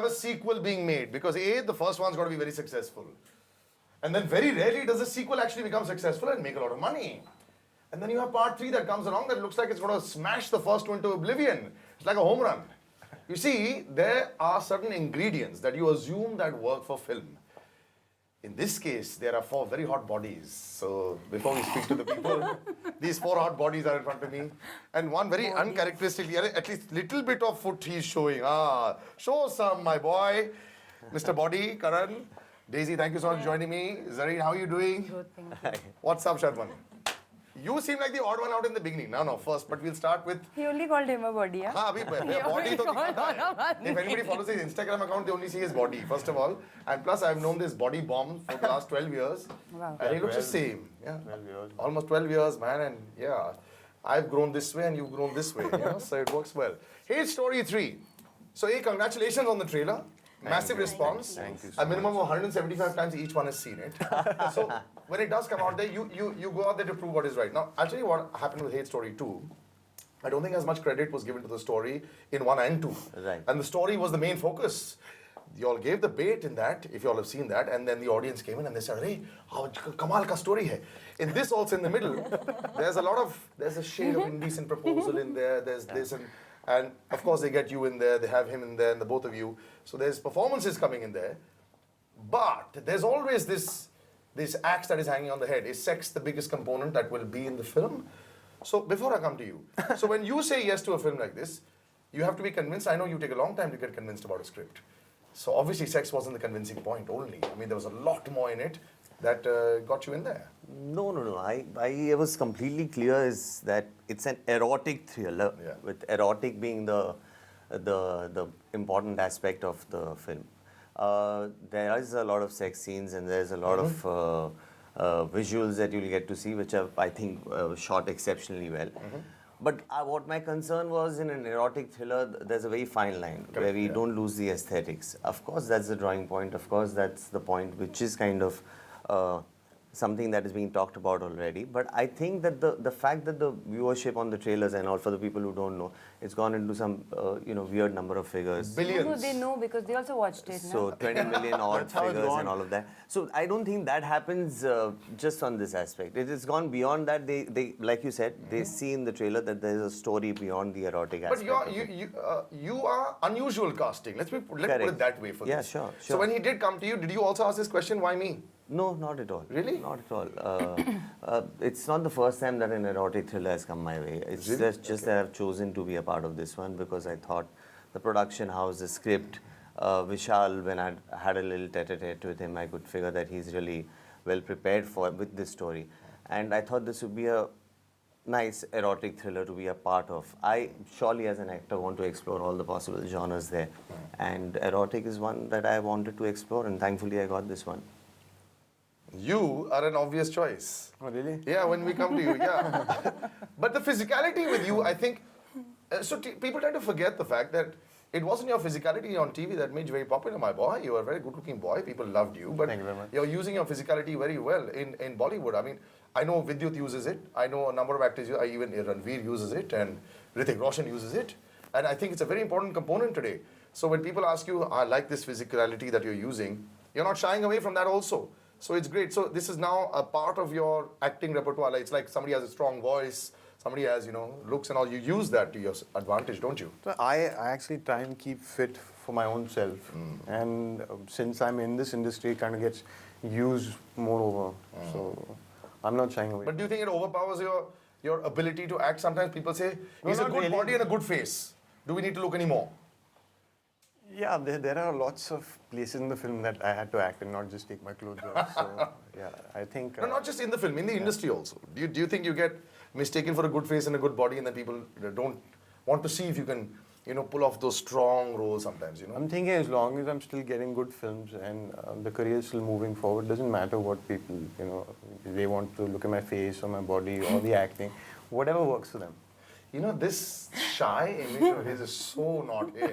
have a sequel being made because A, the first one's got to be very successful. And then very rarely does the sequel actually become successful and make a lot of money. And then you have part 3 that comes along that looks like it's going to smash the first two into oblivion. It's like a home run. You see, there are certain ingredients that you assume that work for film. In this case, there are 4 very hot bodies. So before we speak to the people, these 4 hot bodies are in front of me. And one very uncharacteristically, at least little bit of foot he's showing. Show some, my boy. Mr. Body, Karan. Daisy, thank you so much for joining me. Zarine, how are you doing? Good, thank you. What's up, Sharman? You seem like the odd one out in the beginning. No, first, but we'll start with... He only called him a body, yeah? Body if anybody follows his Instagram account, they only see his body, first of all. And plus, I've known this body bomb for the last 12 years. Wow. And he looks the same. Yeah. 12 years. Almost 12 years, man. And yeah, I've grown this way and you've grown this way. So it works well. Hate Story 3. So, congratulations on the trailer. Massive response. Thank you so a minimum of 175 times each one has seen it. So when it does come out there, you go out there to prove what is right. Now, I'll tell you what happened with Hate Story 2. I don't think as much credit was given to the story in 1 and 2. Right. And the story was the main focus. You all gave the bait in that, if you all have seen that, and then the audience came in and they said, hey, how kamal ka story hai. In this also in the middle, there's a shade of indecent proposal in there, there's this and of course they get you in there, they have him in there and the both of you. So there's performances coming in there. But there's always this axe that is hanging on the head. Is sex the biggest component that will be in the film? So before I come to you, so when you say yes to a film like this, you have to be convinced. I know you take a long time to get convinced about a script. So obviously sex wasn't the convincing point only. I mean, there was a lot more in it that got you in there. No. I was completely clear is that it's an erotic thriller, with erotic being the important aspect of the film. There is a lot of sex scenes and there's a lot of visuals that you'll get to see, which are, I think, shot exceptionally well. But what my concern was, in an erotic thriller, there's a very fine line where we don't lose the aesthetics. Of course, that's the drawing point. Of course, that's the point which is kind of something that is being talked about already. But I think that the fact that the viewership on the trailers and all, for the people who don't know, it's gone into some weird number of figures. Billions. No, they know because they also watched it. So 20 million odd figures and all of that. So I don't think that happens just on this aspect. It has gone beyond that. They like you said, they see in the trailer that there is a story beyond the erotic aspect. But you are unusual casting. Let's put it that way for this. Yeah, sure. So when he did come to you, did you also ask this question, why me? No, not at all. Really? Not at all. It's not the first time that an erotic thriller has come my way. It's just that I've chosen to be a part of this one because I thought the production house, the script, Vishal, when I had a little tete-a-tete with him, I could figure that he's really well prepared with this story. And I thought this would be a nice erotic thriller to be a part of. I surely as an actor want to explore all the possible genres there. And erotic is one that I wanted to explore, and thankfully I got this one. You are an obvious choice. Oh, really? Yeah, when we come to you, yeah. But the physicality with you, I think, people tend to forget the fact that it wasn't your physicality on TV that made you very popular, my boy. You were a very good-looking boy. People loved you. But thank you very much. You're using your physicality very well in Bollywood. I mean, I know Vidyut uses it. I know a number of actors, even Ranveer uses it, and Hrithik Roshan uses it. And I think it's a very important component today. So when people ask you, I like this physicality that you're using, you're not shying away from that also. So it's great. So this is now a part of your acting repertoire. It's like somebody has a strong voice, somebody has, looks and all. You use that to your advantage, don't you? So I actually try and keep fit for my own self. And since I'm in this industry, it kind of gets used moreover. So I'm not shying away. But do you think it overpowers your ability to act? Sometimes people say, he's a good body and a good face. Do we need to look any more? Yeah, there are lots of places in the film that I had to act and not just take my clothes off. So, yeah, I think... no, not just in the film, in the industry also. Do you think you get mistaken for a good face and a good body and then people don't want to see if you can, pull off those strong roles sometimes, I'm thinking as long as I'm still getting good films and the career is still moving forward, doesn't matter what people, they want to look at my face or my body or the acting, whatever works for them. This shy image of his is so not him.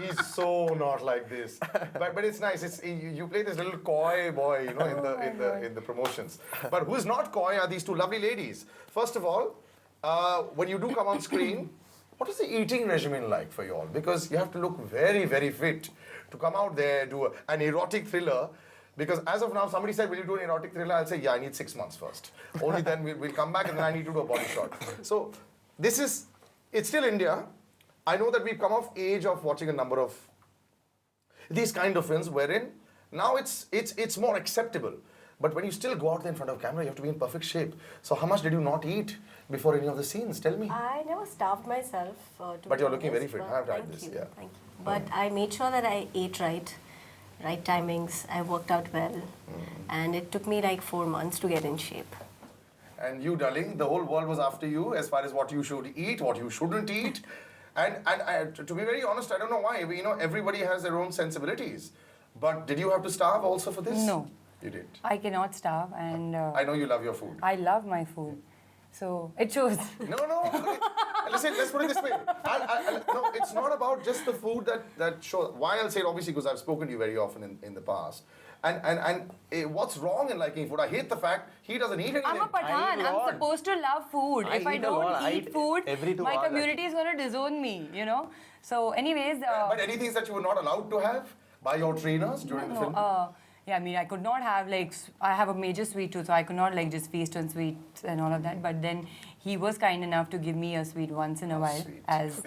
He's so not like this. But it's nice. You play this little coy boy, in the promotions. But who is not coy are these two lovely ladies. First of all, when you do come on screen, what is the eating regimen like for you all? Because you have to look very, very fit to come out there, do an erotic thriller. Because as of now, somebody said, will you do an erotic thriller? I'll say, yeah, I need 6 months first. Only then we'll come back and then I need to do a body shot. So it's still India. I know that we've come of age of watching a number of these kind of films wherein now it's more acceptable. But when you still go out there in front of camera, you have to be in perfect shape. So how much did you not eat before any of the scenes? Tell me. I never starved myself. But you're looking very fit. I've tried this. Thank Yeah. you, thank you. But I made sure that I ate right timings. I worked out well, and it took me like 4 months to get in shape. And you, darling, the whole world was after you as far as what you should eat, what you shouldn't eat. And to be very honest, I don't know why. You know, everybody has their own sensibilities. But did you have to starve also for this? No. You didn't. I cannot starve, and I know you love your food. I love my food. So it shows. No. Listen, let's put it this way. No, it's not about just the food that shows. Why I'll say it, obviously, because I've spoken to you very often in the past. And what's wrong in liking food? I hate the fact he doesn't eat anything. I'm a Pathan. I'm supposed to love food. If I eat a lot. don't I eat eat food, every 2 my hours, community is going to disown me, you know. So anyways... But any things that you were not allowed to have by your trainers during the film? Yeah, I mean, I could not have I have a major sweet tooth, so I could not just feast on sweets and all of that. But then he was kind enough to give me a sweet once in a while sweet. as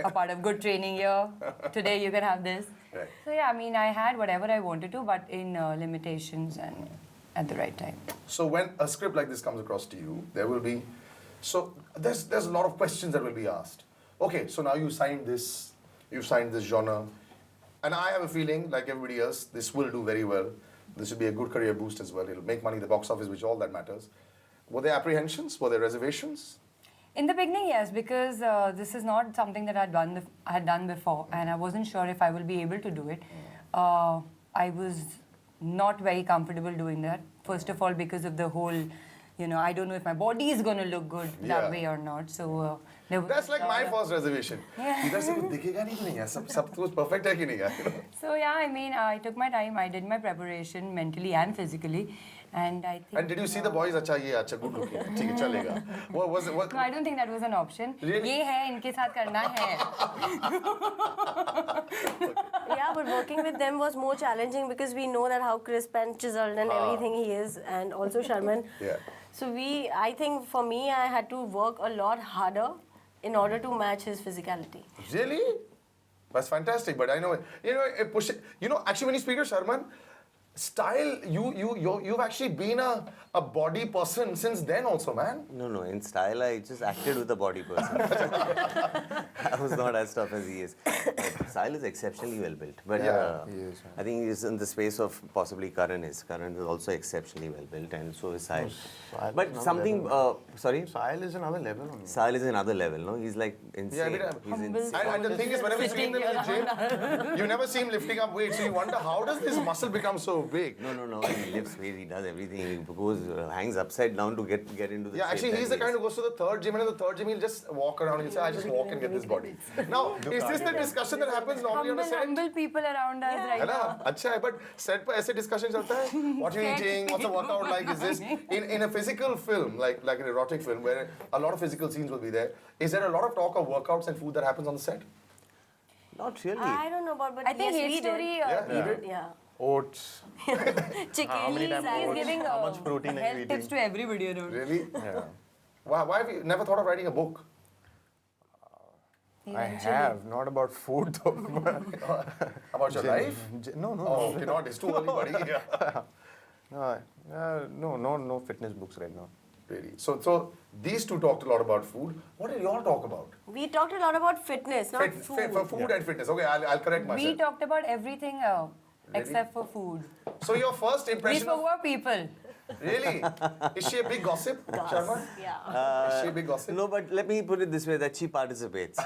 a part of good training here. Today you can have this. Right. So yeah, I mean, I had whatever I wanted to, but in limitations and at the right time. So when a script like this comes across to you, there will be... So there's a lot of questions that will be asked. Okay, so now you signed this genre. And I have a feeling, like everybody else, this will do very well. This will be a good career boost as well. It'll make money at the box office, which all that matters. Were there apprehensions? Were there reservations? In the beginning, yes, because this is not something that I had done before, and I wasn't sure if I will be able to do it. I was not very comfortable doing that. First of all, because of the whole, I don't know if my body is going to look good that way or not. So that's like my first reservation. इधर से कुछ दिखेगा नहीं तो नहीं है सब कुछ perfect है कि नहीं है. So yeah, I mean, I took my time. I did my preparation mentally and physically, and I think. And did you see the boys? अच्छा ये अच्छा good looking है ठीक है चलेगा. What? No, I don't think that was an option. Really? ये है इनके साथ करना है. Yeah, but working with them was more challenging because we know that how crisp and chiseled and everything he is, and also Sharman. Yeah. So I think for me, I had to work a lot harder in order to match his physicality. Really? That's fantastic. But I know, actually when you speak to Sharman, style, you've actually been a body person since then also, man. No. In style, I just acted with a body person. I was not as tough as he is. But style is exceptionally well built. But he is, yeah. I think he's in the space of possibly Karan is. Karan is also exceptionally well built, and so is Sahil. Sahil But is something, sorry? Sahil is another level on Sahil is another level, no? He's like insane. Yeah, He's insane. And the thing is, whenever you see him in the gym, you never see him lifting up weights. So you wonder, how does this muscle become so big? No. He lifts weight. He does everything. He goes, hangs upside down to get into the. Yeah, shape actually, that he's he the kind is. who goes to the third gym, and in the third gym, he'll just walk around and he'll say, I just walk and get this body. Now, is this the discussion that happens normally on a set? Humble people around us right है ना? now. अच्छा है, but set पर ऐसे discussion चलता है. What are you eating? What's the workout like? Is this in a physical film, like an erotic film, where a lot of physical scenes will be there? Is there a lot of talk of workouts and food that happens on the set? Not really. I don't know about, but I think yes, his we story. did. Yeah. Oats. Chicken. How many times He's oats? giving How much protein are you health eating? tips to everybody around. Really? Yeah. Why have you never thought of writing a book? I have, not about food though. About your life? No. Oh, okay, not. It's too early, buddy. Yeah. No fitness books right now. Really. So these two talked a lot about food. What did you all talk about? We talked a lot about fitness, not food. Food and fitness. Okay, I'll correct myself. We talked about everything except for food. So your first We impression spoke of... about people. Really? Is she a big gossip, Sharman? Yeah. Is she a big gossip? No, but let me put it this way: that she participates.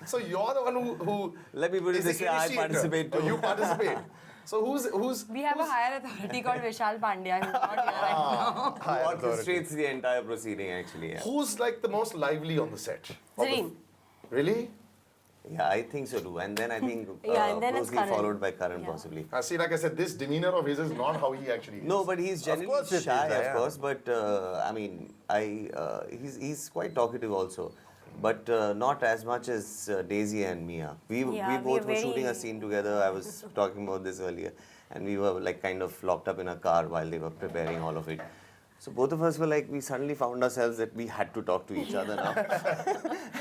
So you're the one who Let me put it is this the way: I initiator. participate Oh, too. you participate. So who's We have a higher authority called Vishal Pandya, who's not here right now. Who orchestrates the entire proceeding, actually. Yeah. who's like the most lively on the set? Zarine. Really? Yeah, I think so too. And then I think Yeah, and then it's closely Karan. followed by Karan, Yeah. possibly. See, like I said, this demeanor of his is not how he actually is. No, but he's generally course it is, shy, yeah. of course. But I mean, he's quite talkative also. but not as much as Daisy and Mia. We Yeah, we both are were shooting a very- scene together. I was talking about this earlier, and we were like kind of locked up in a car while they were preparing all of it. So both of us were like, we suddenly found ourselves that we had to talk to each other now.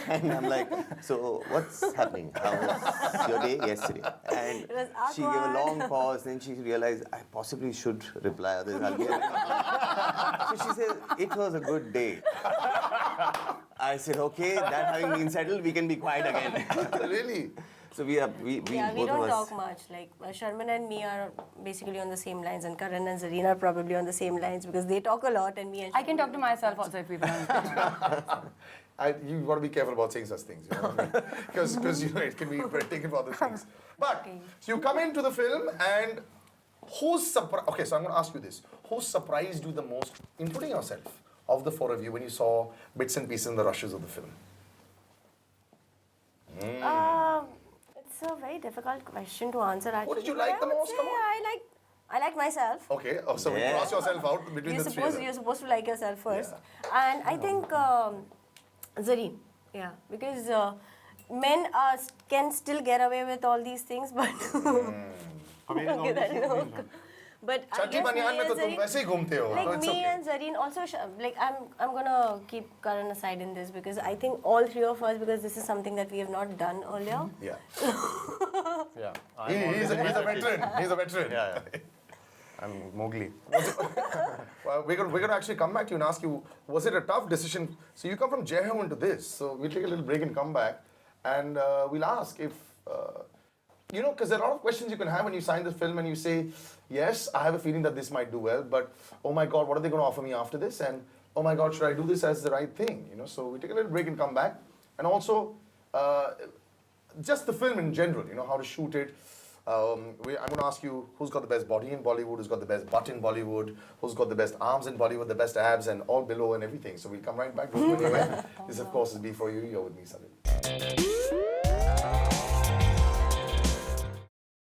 And I'm like, so what's happening? How was your day yesterday? And was she gave a awkward. long pause. Then she realized I possibly should reply, otherwise I'll be. So she said, it was a good day. I said, okay, that having been settled, we can be quiet again. Really? So we Yeah, both we don't of us. talk much. Like Sharman and me are basically on the same lines, and Karan and Zarine are probably on the same lines because they talk a lot, and me and I can Sharman talk to don't myself much. also if people want. You got to be careful about saying such things, you know, because you know it can be taken for other things. But so you come into the film, and who's surprised? Okay, so I'm going to ask you this: who surprised you the most, including yourself, of the four of you, when you saw bits and pieces in the rushes of the film? It's a very difficult question to answer. Actually, did you but like I the would most? say Come on. I like myself. Okay, oh, so Yeah. you cross yourself out between the three. You're supposed to like yourself first, and I think Zarine, yeah, because men can still get away with all these things, but okay, that joke. But I Chatti guess banyan me mein to and tum Zarine- वैसे ही घूमते हो. like No, it's me okay. and Zarine also like I'm gonna keep Karan aside in this because I think all three of us, because this is something that we have not done earlier. Yeah. Yeah. He's a veteran. He's a veteran. Yeah. I'm Mowgli. Well, we're gonna actually come back to you and ask you, was it a tough decision? So you come from Jai Ho into this, so we'll take a little break and come back, and we'll ask if, you know, because there are a lot of questions you can have when you sign the film and you say, yes, I have a feeling that this might do well, but oh my God, what are they going to offer me after this? And oh my God, should I do this as the right thing? You know, so we take a little break and come back, and also just the film in general, you know, how to shoot it. I'm going to ask you who's got the best body in Bollywood, who's got the best butt in Bollywood, who's got the best arms in Bollywood, the best abs, and all below and everything. So we'll come right back. Don't go anywhere. This, of course, is B4U. You're with me, Salil.